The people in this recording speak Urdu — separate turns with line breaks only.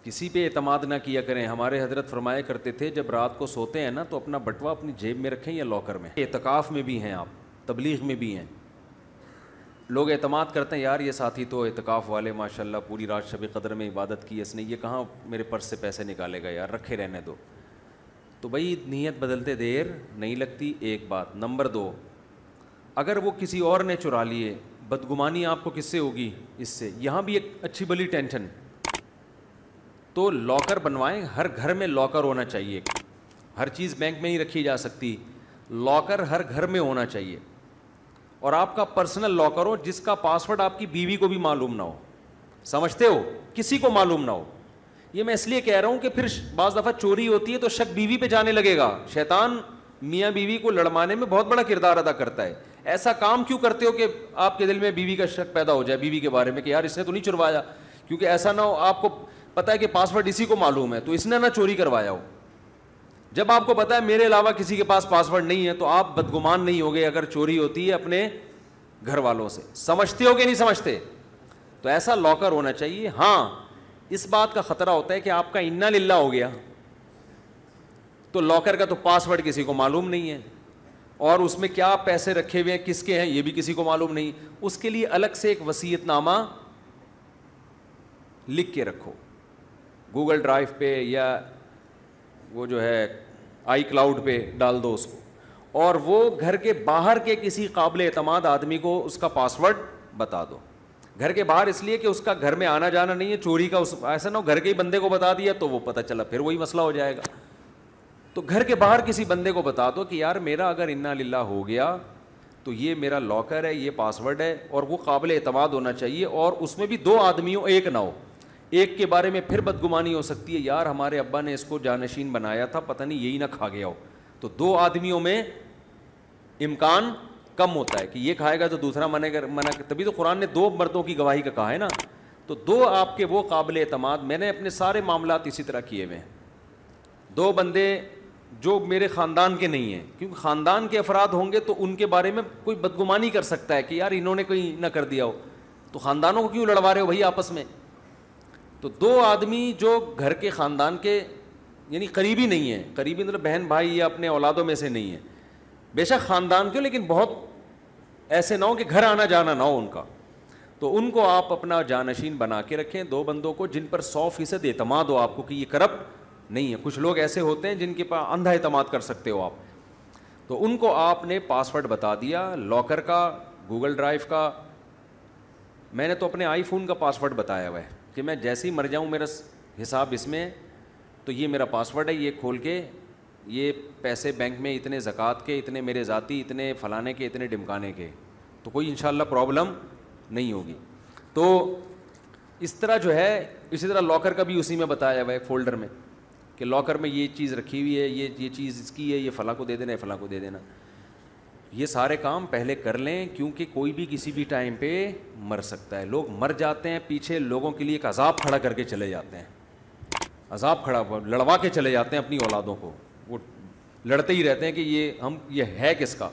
کسی پہ اعتماد نہ کیا کریں. ہمارے حضرت فرمایا کرتے تھے جب رات کو سوتے ہیں نا تو اپنا بٹوا اپنی جیب میں رکھیں یا لاکر میں. اعتکاف میں بھی ہیں آپ, تبلیغ میں بھی ہیں. لوگ اعتماد کرتے ہیں یار یہ ساتھی تو اعتکاف والے ماشاء اللہ پوری رات شب قدر میں عبادت کی اس نے, یہ کہاں میرے پرس سے پیسے نکالے گا یار, رکھے رہنے دو. تو بھائی نیت بدلتے دیر نہیں لگتی, ایک بات. نمبر 2, اگر وہ کسی اور نے چرا لیے, بدگمانی آپ کو کس سے ہوگی؟ اس سے. یہاں بھی ایک اچھی بلی ٹینشن. تو لاکر بنوائیں, ہر گھر میں لاکر ہونا چاہیے. ہر چیز بینک میں نہیں رکھی جا سکتی, لاکر ہر گھر میں ہونا چاہیے. اور آپ کا پرسنل لاکر ہو جس کا پاسورڈ آپ کی بیوی کو بھی معلوم نہ ہو, سمجھتے ہو, کسی کو معلوم نہ ہو. یہ میں اس لیے کہہ رہا ہوں کہ پھر بعض دفعہ چوری ہوتی ہے تو شک بیوی پہ جانے لگے گا. شیطان میاں بیوی کو لڑوانے میں بہت بڑا کردار ادا کرتا ہے. ایسا کام کیوں کرتے ہو کہ آپ کے دل میں بیوی کا شک پیدا ہو جائے بیوی کے بارے میں کہ یار اس نے تو نہیں چروایا, کیونکہ ایسا نہ ہو آپ کو پتہ ہے کہ پاسورڈ اسی کو معلوم ہے تو اس نے نہ چوری کروایا ہو. جب آپ کو پتہ ہے میرے علاوہ کسی کے پاس پاسورڈ نہیں ہے تو آپ بدگمان نہیں ہوگے اگر چوری ہوتی ہے اپنے گھر والوں سے. سمجھتے ہو کہ نہیں سمجھتے؟ تو ایسا لاکر ہونا چاہیے. ہاں اس بات کا خطرہ ہوتا ہے کہ آپ کا انا للہ ہو گیا تو لاکر کا تو پاسورڈ کسی کو معلوم نہیں ہے, اور اس میں کیا پیسے رکھے ہوئے ہیں کس کے ہیں یہ بھی کسی کو معلوم نہیں. اس کے لیے الگ سے ایک وصیت نامہ لکھ کے رکھو, گوگل ڈرائیو پہ یا وہ جو ہے آئی کلاؤڈ پہ ڈال دو اس کو, اور وہ گھر کے باہر کے کسی قابل اعتماد آدمی کو اس کا پاسورڈ بتا دو. گھر کے باہر اس لیے کہ اس کا گھر میں آنا جانا نہیں ہے, چوری کا ایسا نہ ہو گھر کے ہی بندے کو بتا دیا تو وہ پتہ چلا پھر وہی مسئلہ ہو جائے گا. تو گھر کے باہر کسی بندے کو بتا دو کہ یار میرا اگر انا للہ ہو گیا تو یہ میرا لاکر ہے, یہ پاسورڈ ہے, اور وہ قابل اعتماد ہونا چاہیے, اور اس میں بھی 2 آدمی ہو, ایک نہ ہو. ایک کے بارے میں پھر بدگمانی ہو سکتی ہے یار ہمارے ابا نے اس کو جانشین بنایا تھا پتہ نہیں یہی نہ کھا گیا ہو. تو 2 آدمیوں میں امکان کم ہوتا ہے کہ یہ کھائے گا تو دوسرا منع, تبھی تو قرآن نے 2 مردوں کی گواہی کا کہا ہے نا. تو 2 آپ کے وہ قابل اعتماد, میں نے اپنے سارے معاملات اسی طرح کیے ہوئے ہیں. 2 بندے جو میرے خاندان کے نہیں ہیں, کیونکہ خاندان کے افراد ہوں گے تو ان کے بارے میں کوئی بدگمانی کر سکتا ہے کہ یار انہوں نے کوئی نہ کر دیا ہو, تو خاندانوں کو کیوں لڑوا رہے ہو بھائی آپس میں. تو 2 آدمی جو گھر کے خاندان کے یعنی قریبی نہیں ہیں, قریبی مطلب بہن بھائی یا اپنے اولادوں میں سے نہیں ہیں, بے شک خاندان کے لیکن بہت ایسے نہ ہو کہ گھر آنا جانا نہ ہو ان کا, تو ان کو آپ اپنا جانشین بنا کے رکھیں. 2 بندوں کو جن پر 100% اعتماد ہو آپ کو کہ یہ کرپٹ نہیں ہے. کچھ لوگ ایسے ہوتے ہیں جن کے پاس اندھا اعتماد کر سکتے ہو آپ, تو ان کو آپ نے پاسورڈ بتا دیا لاکر کا, گوگل ڈرائیو کا. میں نے تو اپنے آئی فون کا پاسورڈ بتایا ہوا ہے کہ میں جیسے ہی مر جاؤں میرا حساب اس میں, تو یہ میرا پاسورڈ ہے, یہ کھول کے یہ پیسے بینک میں اتنے زکوٰۃ کے, اتنے میرے ذاتی, اتنے فلانے کے, اتنے ڈمکانے کے, تو کوئی انشاءاللہ پرابلم نہیں ہوگی. تو اس طرح جو ہے, اسی طرح لاکر کا بھی اسی میں بتایا ہوا ہے فولڈر میں کہ لاکر میں یہ چیز رکھی ہوئی ہے, یہ چیز اس کی ہے, یہ فلاں کو دے دینا, فلاں کو دے دینا. یہ سارے کام پہلے کر لیں کیونکہ کوئی بھی کسی بھی ٹائم پہ مر سکتا ہے. لوگ مر جاتے ہیں, پیچھے لوگوں کے لیے ایک عذاب کھڑا کر کے چلے جاتے ہیں, عذاب کھڑا لڑوا کے چلے جاتے ہیں اپنی اولادوں کو. وہ لڑتے ہی رہتے ہیں کہ یہ ہے کس کا.